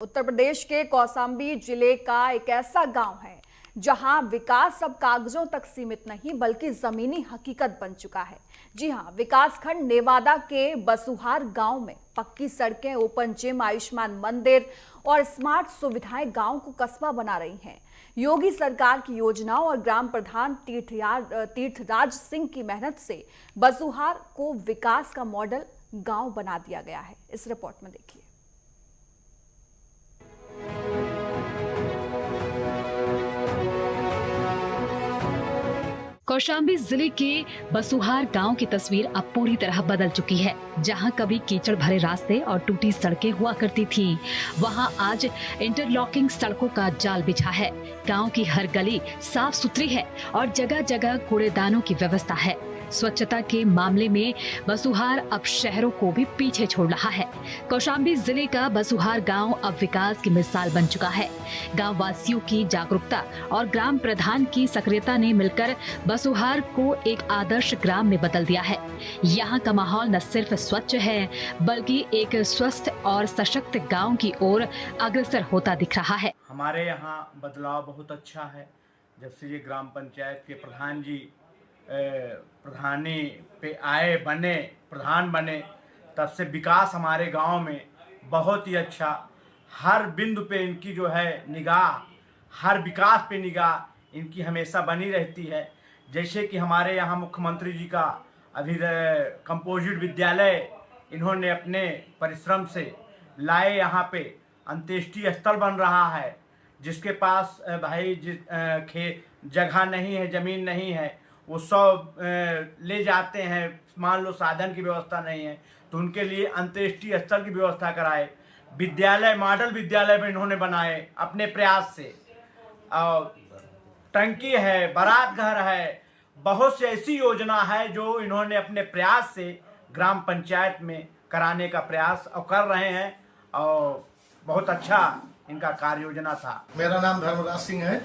उत्तर प्रदेश के कौशाम्बी जिले का एक ऐसा गांव है जहां विकास अब कागजों तक सीमित नहीं बल्कि जमीनी हकीकत बन चुका है। जी हां, विकासखंड नेवादा के बसुहार गांव में पक्की सड़कें, ओपन जिम, आयुष्मान मंदिर और स्मार्ट सुविधाएं गांव को कस्बा बना रही हैं। योगी सरकार की योजनाओं और ग्राम प्रधान तीर्थराज सिंह की मेहनत से बसुहार को विकास का मॉडल गांव बना दिया गया है। इस रिपोर्ट में देखिए। कौशाम्बी जिले के बसुहार गांव की तस्वीर अब पूरी तरह बदल चुकी है। जहां कभी कीचड़ भरे रास्ते और टूटी सड़कें हुआ करती थीं, वहां आज इंटरलॉकिंग सड़कों का जाल बिछा है। गांव की हर गली साफ सुथरी है और जगह जगह कूड़ेदानों की व्यवस्था है। स्वच्छता के मामले में बसुहार अब शहरों को भी पीछे छोड़ रहा है। कौशाम्बी जिले का बसुहार गांव अब विकास की मिसाल बन चुका है। गांव वासियों की जागरूकता और ग्राम प्रधान की सक्रियता ने मिलकर बसुहार को एक आदर्श ग्राम में बदल दिया है। यहाँ का माहौल न सिर्फ स्वच्छ है बल्कि एक स्वस्थ और सशक्त गाँव की ओर अग्रसर होता दिख रहा है। हमारे यहाँ बदलाव बहुत अच्छा है। जब से ये ग्राम पंचायत के प्रधान जी प्रधानी पे आए, प्रधान बने, तब से विकास हमारे गांव में बहुत ही अच्छा। हर बिंदु पे इनकी जो है निगाह, हर विकास पे निगाह इनकी हमेशा बनी रहती है। जैसे कि हमारे यहाँ मुख्यमंत्री जी का अभी कंपोजिट विद्यालय इन्होंने अपने परिश्रम से लाए। यहाँ पे अंत्येष्टि स्थल बन रहा है। जिसके पास भाई जगह नहीं है, ज़मीन नहीं है, वो सब ले जाते हैं। मान लो साधन की व्यवस्था नहीं है तो उनके लिए अंत्येष्टि स्थल की व्यवस्था कराए। विद्यालय, मॉडल विद्यालय में इन्होंने बनाए अपने प्रयास से। और टंकी है, बारात घर है, बहुत सी ऐसी योजना है जो इन्होंने अपने प्रयास से ग्राम पंचायत में कराने का प्रयास और कर रहे हैं। और बहुत अच्छा इनका कार्य योजना था। मेरा नाम धर्मराज सिंह है।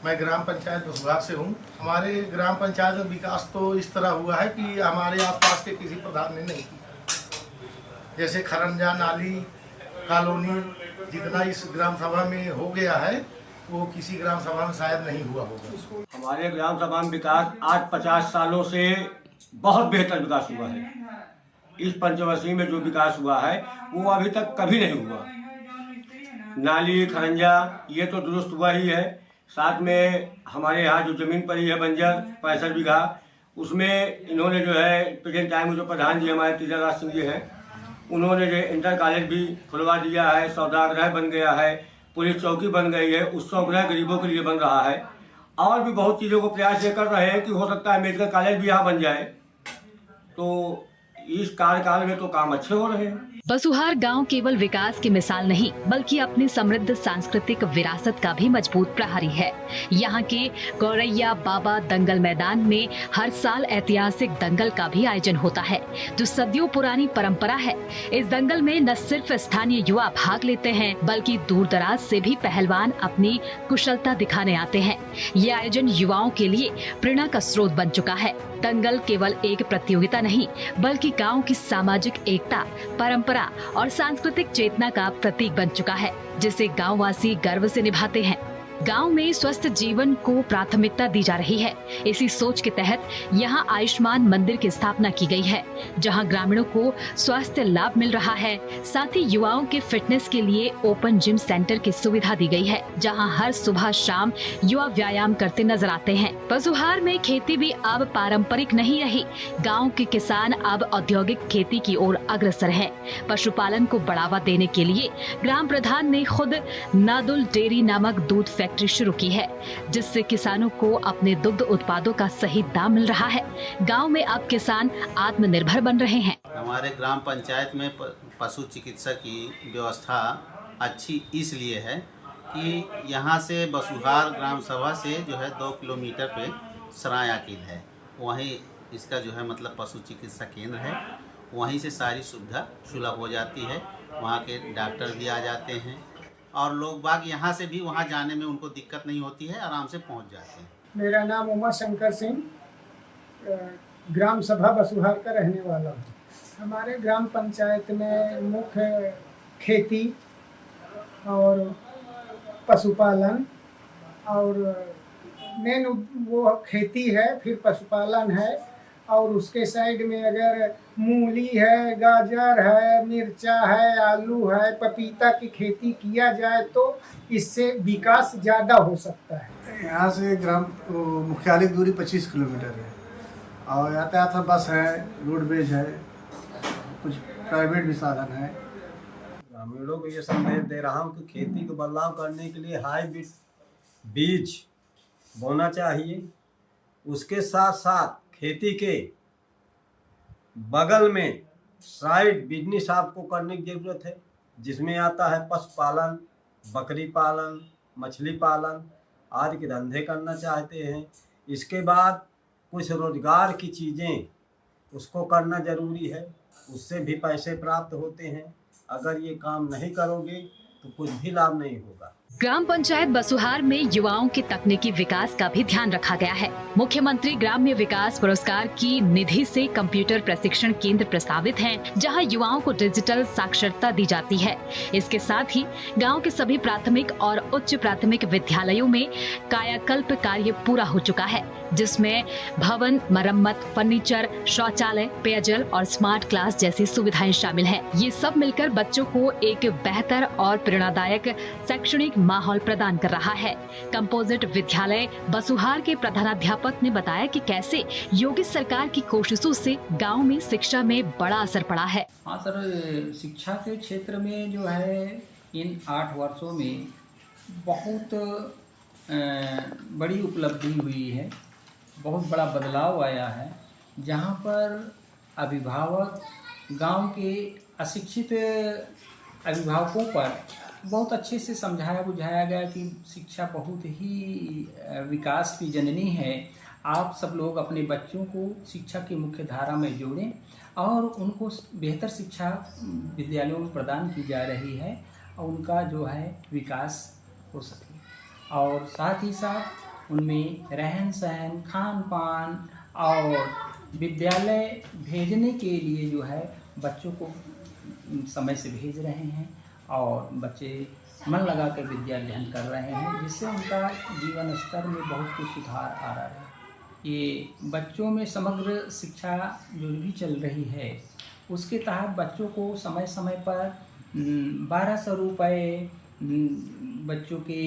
मैं ग्राम पंचायत बसुहार से हूँ। हमारे ग्राम पंचायत में विकास तो इस तरह हुआ है कि हमारे आसपास के किसी प्रधान ने नहीं किया। जैसे खरंजा, नाली, कॉलोनी, जितना इस ग्राम सभा में हो गया है वो किसी ग्राम सभा में शायद नहीं हुआ होगा। हमारे ग्राम सभा में विकास आज 50 सालों से बहुत बेहतर विकास हुआ है। इस पंचवर्षीय में जो विकास हुआ है वो अभी तक कभी नहीं हुआ। नाली, खरंजा ये तो दुरुस्त हुआ ही है। साथ में हमारे यहाँ जो ज़मीन पड़ी है बंजर 65 बीघा, उसमें इन्होंने जो है प्रेजेंट टाइम में जो प्रधान जी हमारे तीर्थराज सिंह जी हैं, उन्होंने जो इंटर कॉलेज भी खुलवा दिया है। सौदागृह बन गया है, पुलिस चौकी बन गई है, उत्सव गृह गरीबों के लिए बन रहा है। और भी बहुत चीज़ों को प्रयास ये कर रहे हैं कि हो सकता है मेडिकल कॉलेज भी यहाँ बन जाए। तो इस कार्यकाल में तो काम अच्छे हो रहे हैं। बसुहार गांव केवल विकास की मिसाल नहीं बल्कि अपनी समृद्ध सांस्कृतिक विरासत का भी मजबूत प्रहरी है। यहाँ के गौरैया बाबा दंगल मैदान में हर साल ऐतिहासिक दंगल का भी आयोजन होता है जो सदियों पुरानी परंपरा है। इस दंगल में न सिर्फ स्थानीय युवा भाग लेते हैं बल्कि दूर दराज से भी पहलवान अपनी कुशलता दिखाने आते हैं। ये आयोजन युवाओं के लिए प्रेरणा का स्रोत बन चुका है। दंगल केवल एक प्रतियोगिता नहीं बल्कि गांव की सामाजिक एकता, परंपरा और सांस्कृतिक चेतना का प्रतीक बन चुका है जिसे गांववासी गर्व से निभाते हैं। गांव में स्वस्थ जीवन को प्राथमिकता दी जा रही है। इसी सोच के तहत यहां आयुष्मान मंदिर की स्थापना की गई है जहां ग्रामीणों को स्वास्थ्य लाभ मिल रहा है। साथ ही युवाओं के फिटनेस के लिए ओपन जिम सेंटर की सुविधा दी गई है जहां हर सुबह शाम युवा व्यायाम करते नजर आते हैं। बसुहार में खेती भी अब पारंपरिक नहीं रही। गाँव के किसान अब औद्योगिक खेती की ओर अग्रसर है। पशुपालन को बढ़ावा देने के लिए ग्राम प्रधान ने खुद नादुल डेयरी नामक दूध फैक्ट्री शुरू की है जिससे किसानों को अपने दुग्ध उत्पादों का सही दाम मिल रहा है। गांव में अब किसान आत्मनिर्भर बन रहे हैं। हमारे ग्राम पंचायत में पशु चिकित्सा की व्यवस्था अच्छी इसलिए है कि यहाँ से बसुहार ग्राम सभा से जो है 2 किलोमीटर पे सराय आकिल है। वहीं इसका जो है मतलब पशु चिकित्सा केंद्र है। वहीं से सारी सुविधा सुलभ हो जाती है। वहाँ के डॉक्टर भी आ जाते हैं और लोग बाग यहाँ से भी वहाँ जाने में उनको दिक्कत नहीं होती है, आराम से पहुँच जाते हैं। मेरा नाम उमा शंकर सिंह, ग्राम सभा बसुहार का रहने वाला हूँ। हमारे ग्राम पंचायत में मुख्य खेती, और पशुपालन और मेन वो खेती है, फिर पशुपालन है और उसके साइड में अगर मूली है, गाजर है, मिर्चा है, आलू है, पपीता की खेती किया जाए तो इससे विकास ज़्यादा हो सकता है। यहाँ से ग्राम मुख्यालय की दूरी 25 किलोमीटर है और यातायात बस है, रोडवेज है, कुछ प्राइवेट भी साधन है। ग्रामीणों को ये संदेश दे रहा हूँ कि खेती को बदलाव करने के लिए हाइब्रिड बीज बोना चाहिए। उसके साथ साथ खेती के बगल में साइड बिजनेस आपको करने की ज़रूरत है, जिसमें आता है पशुपालन, बकरी पालन, मछली पालन आदि के धंधे करना चाहते हैं। इसके बाद कुछ रोजगार की चीज़ें उसको करना ज़रूरी है, उससे भी पैसे प्राप्त होते हैं। अगर ये काम नहीं करोगे तो कुछ भी लाभ नहीं होगा। ग्राम पंचायत बसुहार में युवाओं के तकनीकी विकास का भी ध्यान रखा गया है। मुख्यमंत्री ग्राम्य विकास पुरस्कार की निधि से कंप्यूटर प्रशिक्षण केंद्र प्रस्तावित हैं, जहां युवाओं को डिजिटल साक्षरता दी जाती है। इसके साथ ही गांव के सभी प्राथमिक और उच्च प्राथमिक विद्यालयों में कायाकल्प कार्य पूरा हो चुका है, जिसमें भवन मरम्मत, फर्नीचर, शौचालय, पेयजल और स्मार्ट क्लास जैसी सुविधाएं शामिल हैं। ये सब मिलकर बच्चों को एक बेहतर और प्रेरणादायक शैक्षणिक माहौल प्रदान कर रहा है। कंपोजिट विद्यालय बसुहार के प्रधानाध्यापक ने बताया कि कैसे योगी सरकार की कोशिशों से गांव में शिक्षा में बड़ा असर पड़ा है। हाँ सर, शिक्षा के क्षेत्र में जो है इन 8 वर्षों में बहुत बड़ी उपलब्धि हुई है, बहुत बड़ा बदलाव आया है। जहाँ पर अभिभावक गांव के अशिक्षित अभिभावकों पर बहुत अच्छे से समझाया बुझाया गया कि शिक्षा बहुत ही विकास की जननी है। आप सब लोग अपने बच्चों को शिक्षा की मुख्य धारा में जोड़ें और उनको बेहतर शिक्षा विद्यालयों में प्रदान की जा रही है और उनका जो है विकास हो सके। और साथ ही साथ उनमें रहन सहन, खान पान और विद्यालय भेजने के लिए जो है बच्चों को समय से भेज रहे हैं और बच्चे मन लगा कर विद्या अध्ययन कर रहे हैं, जिससे उनका जीवन स्तर में बहुत कुछ सुधार आ रहा है। ये बच्चों में समग्र शिक्षा जो भी चल रही है उसके तहत बच्चों को समय समय पर 1200 रुपये बच्चों के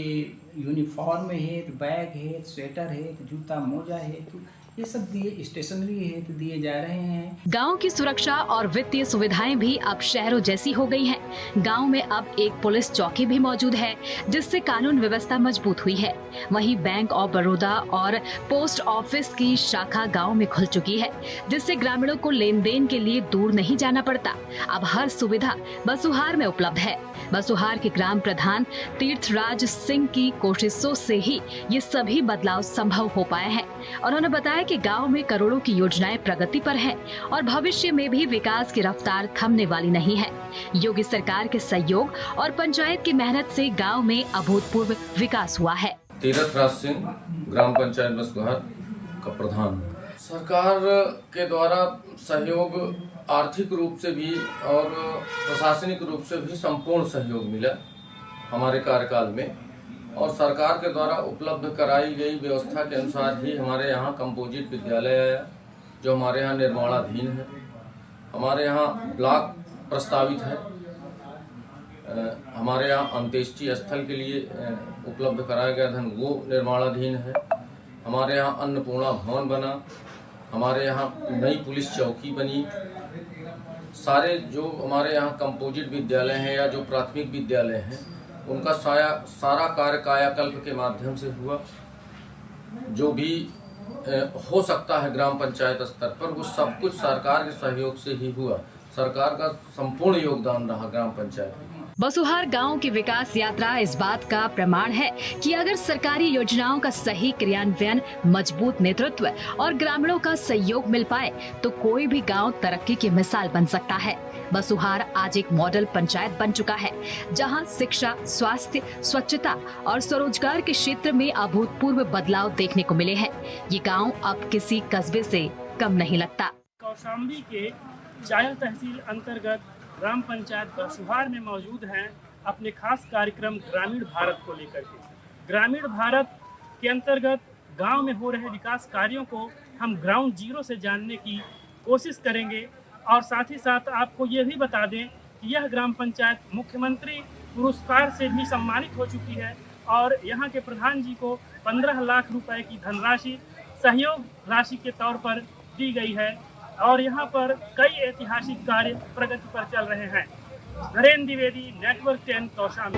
यूनिफॉर्म है, बैग है, स्वेटर है, जूता मोजा है, तो ये सब दिए, स्टेशनरी है तो दिए जा रहे हैं। गांव की सुरक्षा और वित्तीय सुविधाएं भी अब शहरों जैसी हो गई हैं। गांव में अब एक पुलिस चौकी भी मौजूद है, जिससे कानून व्यवस्था मजबूत हुई है। वहीं बैंक ऑफ बड़ौदा और पोस्ट ऑफिस की शाखा गांव में खुल चुकी है, जिससे ग्रामीणों को लेन देन के लिए दूर नहीं जाना पड़ता। अब हर सुविधा बसुहार में उपलब्ध है। बसुहार के ग्राम प्रधान तीर्थराज सिंह की कोशिशों से ही ये सभी बदलाव संभव हो पाए हैं। उन्होंने बताया कि गांव में करोड़ों की योजनाएं प्रगति पर हैं और भविष्य में भी विकास की रफ्तार थमने वाली नहीं है। योगी सरकार के सहयोग और पंचायत की मेहनत से गांव में अभूतपूर्व विकास हुआ है। तीर्थराज सिंह, ग्राम पंचायत बसुहार का प्रधान। सरकार के द्वारा सहयोग आर्थिक रूप से भी और प्रशासनिक रूप से भी संपूर्ण सहयोग मिला हमारे कार्यकाल में, और सरकार के द्वारा उपलब्ध कराई गई व्यवस्था के अनुसार ही हमारे यहाँ कंपोजिट विद्यालय आया, जो हमारे यहाँ निर्माणाधीन है। हमारे यहाँ ब्लॉक प्रस्तावित है। हमारे यहाँ अंत्येष्टि स्थल के लिए उपलब्ध कराया गया धन वो निर्माणाधीन है। हमारे यहाँ अन्नपूर्णा भवन बना, हमारे यहाँ नई पुलिस चौकी बनी। सारे जो हमारे यहाँ कंपोजिट विद्यालय हैं या जो प्राथमिक विद्यालय हैं उनका सारा कार्य कायाकल्प के माध्यम से हुआ। जो भी हो सकता है ग्राम पंचायत स्तर पर वो सब कुछ सरकार के सहयोग से ही हुआ। सरकार का संपूर्ण योगदान रहा ग्राम पंचायत में। बसुहार गांव की विकास यात्रा इस बात का प्रमाण है कि अगर सरकारी योजनाओं का सही क्रियान्वयन, मजबूत नेतृत्व और ग्रामीणों का सहयोग मिल पाए तो कोई भी गांव तरक्की की मिसाल बन सकता है। बसुहार आज एक मॉडल पंचायत बन चुका है, जहां शिक्षा, स्वास्थ्य, स्वच्छता और स्वरोजगार के क्षेत्र में अभूतपूर्व बदलाव देखने को मिले हैं। ये गाँव अब किसी कस्बे से कम नहीं लगता। कौशाम्बी के चायल तहसील अंतर्गत ग्राम पंचायत बसुहार में मौजूद हैं अपने खास कार्यक्रम ग्रामीण भारत को लेकर के। ग्रामीण भारत के अंतर्गत गांव में हो रहे विकास कार्यों को हम ग्राउंड जीरो से जानने की कोशिश करेंगे और साथ ही साथ आपको ये भी बता दें कि यह ग्राम पंचायत मुख्यमंत्री पुरस्कार से भी सम्मानित हो चुकी है और यहाँ के प्रधान जी को 15 लाख रुपए की धनराशि सहयोग राशि के तौर पर दी गई है और यहाँ पर कई ऐतिहासिक कार्य प्रगति पर चल रहे हैं। नरेंद्र द्विवेदी, नेटवर्क 10, तौशाम।